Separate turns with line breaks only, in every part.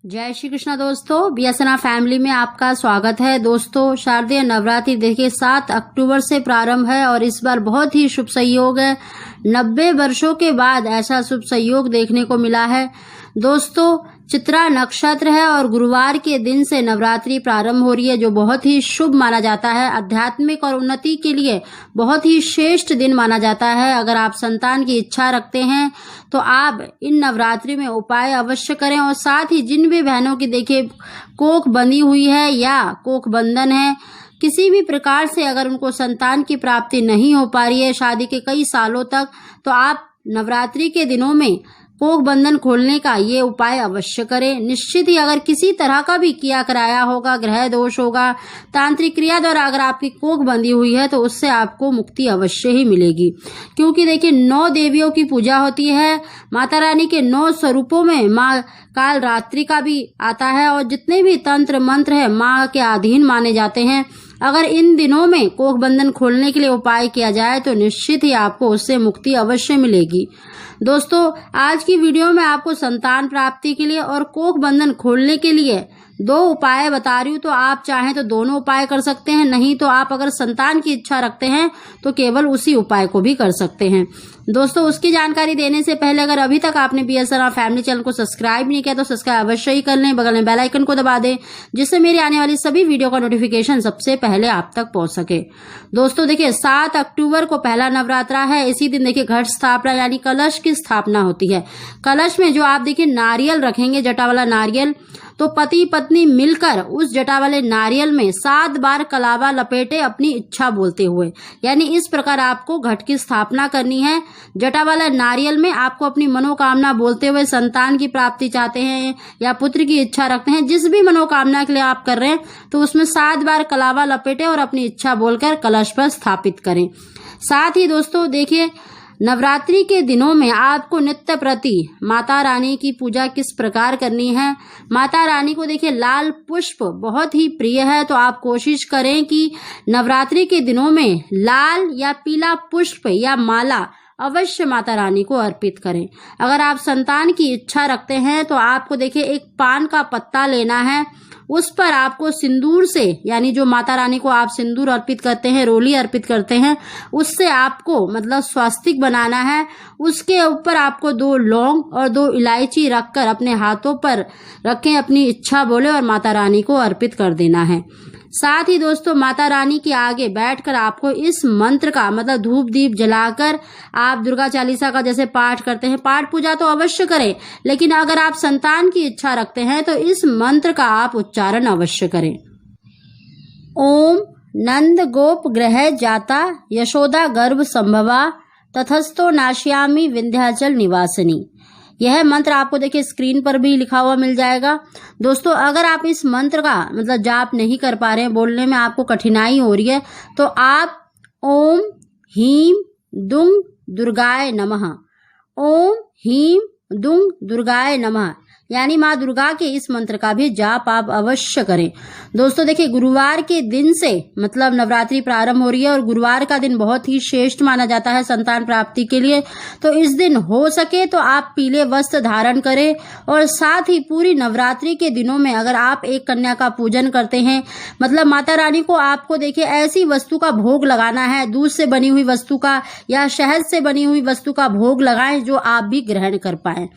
जय श्री कृष्णा दोस्तों, बीएसएनआर फैमिली में आपका स्वागत है। दोस्तों, शारदीय नवरात्रि देखिए 7 अक्टूबर से प्रारंभ है और इस बार बहुत ही शुभ संयोग है। 90 वर्षों के बाद ऐसा शुभ संयोग देखने को मिला है। दोस्तों, चित्रा नक्षत्र है और गुरुवार के दिन से नवरात्रि प्रारंभ हो रही है, जो बहुत ही शुभ माना जाता है। आध्यात्मिक और उन्नति के लिए बहुत ही श्रेष्ठ दिन माना जाता है। अगर आप संतान की इच्छा रखते हैं तो आप इन नवरात्रि में उपाय अवश्य करें। और साथ ही जिन भी बहनों की देखिए कोख बंधी हुई है या कोख बंधन है, किसी भी प्रकार से अगर उनको संतान की प्राप्ति नहीं हो पा रही है शादी के कई सालों तक, तो आप नवरात्रि के दिनों में कोख बंधन खोलने का ये उपाय अवश्य करें। निश्चित ही अगर किसी तरह का भी किया कराया होगा, ग्रह दोष होगा, तांत्रिक क्रिया द्वारा अगर आपकी कोख बंधी हुई है तो उससे आपको मुक्ति अवश्य ही मिलेगी। क्योंकि देखिए 9 देवियों की पूजा होती है। माता रानी के 9 स्वरूपों में माँ काल रात्रि का भी आता है और जितने भी तंत्र मंत्र है माँ के अधीन माने जाते हैं। अगर इन दिनों में कोख बंधन खोलने के लिए उपाय किया जाए तो निश्चित ही आपको उससे मुक्ति अवश्य मिलेगी। दोस्तों, आज की वीडियो में आपको संतान प्राप्ति के लिए और कोख बंधन खोलने के लिए 2 उपाय बता रही हूँ। तो आप चाहें तो दोनों उपाय कर सकते हैं, नहीं तो आप अगर संतान की इच्छा रखते हैं तो केवल उसी उपाय को भी कर सकते हैं। दोस्तों, उसकी जानकारी देने से पहले अगर अभी तक आपने बीएसएनआर फैमिली चैनल को सब्सक्राइब नहीं किया तो सब्सक्राइब अवश्य ही कर लें। बगल में बेल आइकन को दबा दें, जिससे मेरी आने वाली सभी वीडियो का नोटिफिकेशन सबसे पहले आप तक पहुंच सके। दोस्तों देखिए 7 अक्टूबर को पहला नवरात्रा है। इसी दिन देखिए घट स्थापना यानी कलश की स्थापना होती है। कलश में जो आप देखिए नारियल रखेंगे, जटा वाला नारियल, तो पति पत्नी मिलकर उस जटा वाले नारियल में 7 बार कलावा लपेटे अपनी इच्छा बोलते हुए, यानी इस प्रकार आपको घट की स्थापना करनी है। जटा वाला नारियल में आपको अपनी मनोकामना बोलते हुए, संतान की प्राप्ति चाहते हैं या पुत्र की इच्छा रखते हैं, जिस भी मनोकामना के लिए आप कर रहे हैं, तो उसमें 7 बार कलावा लपेटे और अपनी इच्छा बोलकर कलश पर स्थापित करें। साथ ही दोस्तों देखिए नवरात्रि के दिनों में आपको नित्य प्रति माता रानी की पूजा किस प्रकार करनी है। माता रानी को देखिए लाल पुष्प बहुत ही प्रिय है, तो आप कोशिश करें कि नवरात्रि के दिनों में लाल या पीला पुष्प या माला अवश्य माता रानी को अर्पित करें। अगर आप संतान की इच्छा रखते हैं तो आपको देखिए एक पान का पत्ता लेना है, उस पर आपको सिंदूर से, यानी जो माता रानी को आप सिंदूर अर्पित करते हैं, रोली अर्पित करते हैं, उससे आपको मतलब स्वास्तिक बनाना है। उसके ऊपर आपको 2 लौंग और 2 इलायची रखकर अपने हाथों पर रखें, अपनी इच्छा बोले और माता रानी को अर्पित कर देना है। साथ ही दोस्तों माता रानी के आगे बैठकर आपको इस मंत्र का मतलब धूप दीप जलाकर आप दुर्गा चालीसा का जैसे पाठ करते हैं, पाठ पूजा तो अवश्य करें, लेकिन अगर आप संतान की इच्छा रखते हैं तो इस मंत्र का आप उच्चारण अवश्य करें। ओम नंद गोप ग्रह जाता यशोदा गर्भ संभवा तथस्थो नाश्यामी विंध्याचल निवासिनी। यह मंत्र आपको देखिए स्क्रीन पर भी लिखा हुआ मिल जाएगा। दोस्तों, अगर आप इस मंत्र का मतलब जाप नहीं कर पा रहे हैं, बोलने में आपको कठिनाई हो रही है, तो आप ओम हीम दुंग दुर्गाय नमः, ओम हीम दुंग दुर्गाय नमः, यानी माँ दुर्गा के इस मंत्र का भी जाप आप अवश्य करें। दोस्तों देखिए गुरुवार के दिन से मतलब नवरात्रि प्रारंभ हो रही है और गुरुवार का दिन बहुत ही श्रेष्ठ माना जाता है संतान प्राप्ति के लिए। तो इस दिन हो सके तो आप पीले वस्त्र धारण करें। और साथ ही पूरी नवरात्रि के दिनों में अगर आप एक कन्या का पूजन करते हैं, मतलब माता रानी को आपको देखिए ऐसी वस्तु का भोग लगाना है, दूध से बनी हुई वस्तु का या शहद से बनी हुई वस्तु का भोग लगाएं जो आप भी ग्रहण कर पाएं।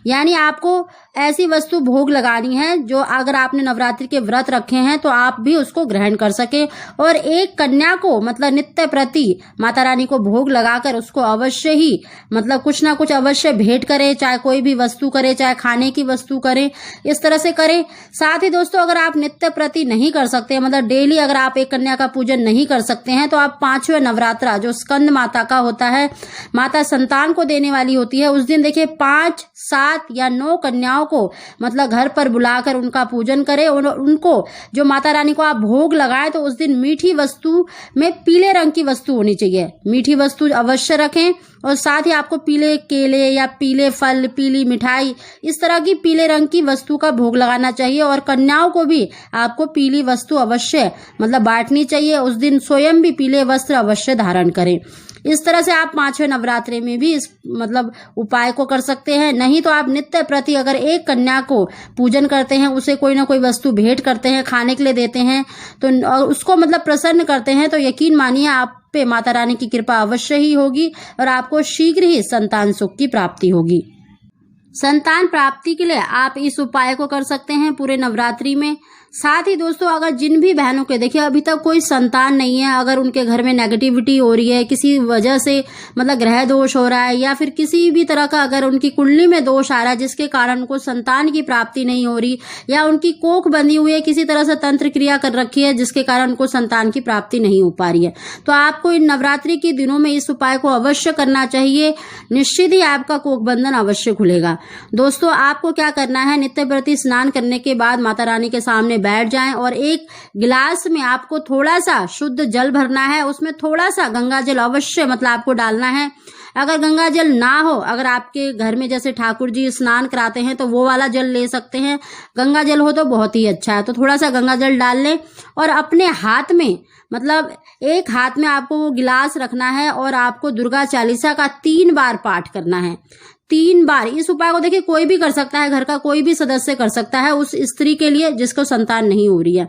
यानी आपको ऐसी वस्तु भोग लगानी है जो अगर आपने नवरात्रि के व्रत रखे हैं तो आप भी उसको ग्रहण कर सके। और एक कन्या को मतलब नित्य प्रति माता रानी को भोग लगाकर उसको अवश्य ही मतलब कुछ ना कुछ अवश्य भेंट करें, चाहे कोई भी वस्तु करें, चाहे खाने की वस्तु करें, इस तरह से करें। साथ ही दोस्तों अगर आप नित्य प्रति नहीं कर सकते, मतलब डेली अगर आप एक कन्या का पूजन नहीं कर सकते हैं, तो आप 5वें नवरात्रा जो स्कंद माता का होता है, माता संतान को देने वाली होती है, उस दिन देखिए 5, 7 या 9 कन्याओं को मतलब घर पर बुलाकर उनका पूजन करें। उनको जो माता रानी को आप भोग लगाएं तो उस दिन मीठी वस्तु में पीले रंग की वस्तु होनी चाहिए, मीठी वस्तु अवश्य रखें। और साथ ही आपको पीले केले या पीले फल, पीली मिठाई, इस तरह की पीले रंग की वस्तु का भोग लगाना चाहिए। और कन्याओं को भी आपको पीली वस्तु अवश्य मतलब बांटनी चाहिए। उस दिन स्वयं भी पीले वस्त्र अवश्य धारण करें। इस तरह से आप 5वें नवरात्रि में भी इस मतलब उपाय को कर सकते हैं। नहीं तो आप नित्य प्रति अगर एक कन्या को पूजन करते हैं, उसे कोई ना कोई वस्तु भेंट करते हैं, खाने के लिए देते हैं, तो और उसको मतलब प्रसन्न करते हैं, तो यकीन मानिए आप पे माता रानी की कृपा अवश्य ही होगी और आपको शीघ्र ही संतान सुख की प्राप्ति होगी। संतान प्राप्ति के लिए आप इस उपाय को कर सकते हैं पूरे नवरात्रि में। साथ ही दोस्तों, अगर जिन भी बहनों के देखिए अभी तक कोई संतान नहीं है, अगर उनके घर में नेगेटिविटी हो रही है, किसी वजह से मतलब ग्रह दोष हो रहा है या फिर किसी भी तरह का अगर उनकी कुंडली में दोष आ रहा है जिसके कारण उनको संतान की प्राप्ति नहीं हो रही, या उनकी कोख बंधी हुई है, किसी तरह से तंत्र क्रिया कर रखी है जिसके कारण उनको संतान की प्राप्ति नहीं हो पा रही है, तो आपको इन नवरात्रि के दिनों में इस उपाय को अवश्य करना चाहिए। निश्चित ही आपका कोख बंधन अवश्य खुलेगा। दोस्तों, आपको क्या करना है, नित्य प्रति स्नान करने के बाद माता रानी के सामने बैठ जाएं और एक गिलास में आपको थोड़ा सा शुद्ध जल भरना है। उसमें थोड़ा सा गंगा जल अवश्य मतलब आपको डालना है। अगर गंगा जल ना हो, अगर आपके घर में जैसे ठाकुर जी स्नान कराते हैं तो वो वाला जल ले सकते हैं, गंगा जल हो तो बहुत ही अच्छा है। तो थोड़ा सा गंगा जल डाल लें और अपने हाथ में मतलब एक हाथ में आपको वो गिलास रखना है और आपको दुर्गा चालीसा का 3 बार पाठ करना है। 3 बार। इस उपाय को देखिए कोई भी कर सकता है, घर का कोई भी सदस्य कर सकता है, उस स्त्री के लिए जिसको संतान नहीं हो रही है।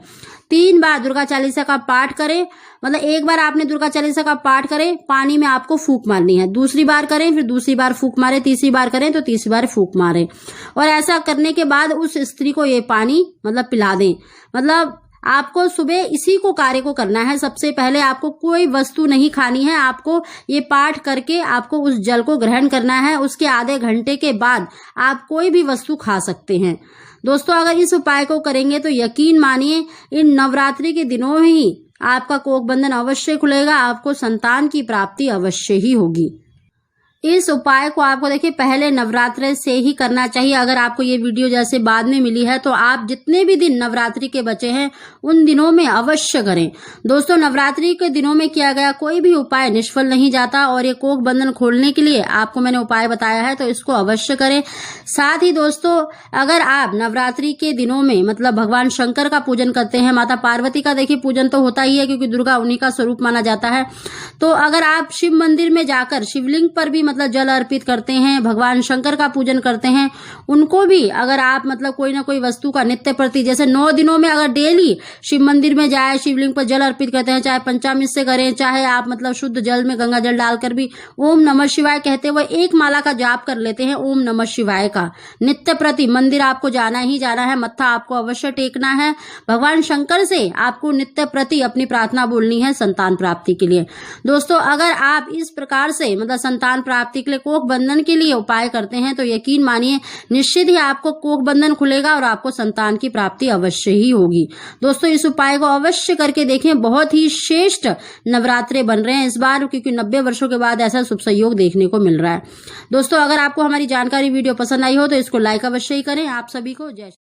3 बार दुर्गा चालीसा का पाठ करें, मतलब एक बार आपने दुर्गा चालीसा का पाठ करें, पानी में आपको फूंक मारनी है, दूसरी बार करें, फिर दूसरी बार फूंक मारे, तीसरी बार करें तो तीसरी बार फूंक मारे। और ऐसा करने के बाद उस स्त्री को ये पानी मतलब पिला दें। मतलब आपको सुबह इसी को कार्य को करना है। सबसे पहले आपको कोई वस्तु नहीं खानी है, आपको ये पाठ करके आपको उस जल को ग्रहण करना है। उसके आधे घंटे के बाद आप कोई भी वस्तु खा सकते हैं। दोस्तों, अगर इस उपाय को करेंगे तो यकीन मानिए इन नवरात्रि के दिनों में ही आपका कोख बंधन अवश्य खुलेगा, आपको संतान की प्राप्ति अवश्य ही होगी। इस उपाय को आपको देखिए पहले नवरात्रि से ही करना चाहिए। अगर आपको ये वीडियो जैसे बाद में मिली है तो आप जितने भी दिन नवरात्रि के बचे हैं उन दिनों में अवश्य करें। दोस्तों, नवरात्रि के दिनों में किया गया कोई भी उपाय निष्फल नहीं जाता और ये कोख बंधन खोलने के लिए आपको मैंने उपाय बताया है तो इसको अवश्य करें। साथ ही दोस्तों, अगर आप नवरात्रि के दिनों में मतलब भगवान शंकर का पूजन करते हैं, माता पार्वती का देखिए पूजन तो होता ही है क्योंकि दुर्गा उन्हीं का स्वरूप माना जाता है, तो अगर आप शिव मंदिर में जाकर शिवलिंग पर भी मतलब जल अर्पित करते हैं, भगवान शंकर का पूजन करते हैं, उनको भी अगर आप मतलब कोई ना कोई वस्तु का नित्य प्रति जैसे 9 दिनों में अगर डेली शिव मंदिर में जाए, शिवलिंग पर जल अर्पित करते हैं, चाहे पंचामृत से करें, चाहे आप मतलब शुद्ध जल में गंगा जल डालकर भी ओम नमः शिवाय कहते हुए एक माला का जाप कर लेते हैं ओम नमः शिवाय का। नित्य प्रति मंदिर आपको जाना ही जाना है, मत्था आपको अवश्य टेकना है, भगवान शंकर से आपको नित्य प्रति अपनी प्रार्थना बोलनी है संतान प्राप्ति के लिए। दोस्तों, अगर आप इस प्रकार से मतलब संतान प्राप्ति के लिए कोख बंधन के लिए उपाय करते हैं तो यकीन मानिए निश्चित ही आपको कोख बंधन खुलेगा और आपको संतान की प्राप्ति अवश्य ही होगी। दोस्तों, इस उपाय को अवश्य करके देखें, बहुत ही श्रेष्ठ नवरात्रे बन रहे हैं इस बार क्योंकि 90 वर्षों के बाद ऐसा शुभ संयोग देखने को मिल रहा है। दोस्तों, अगर आपको हमारी जानकारी वीडियो पसंद आई हो तो इसको लाइक अवश्य ही करें। आप सभी को जय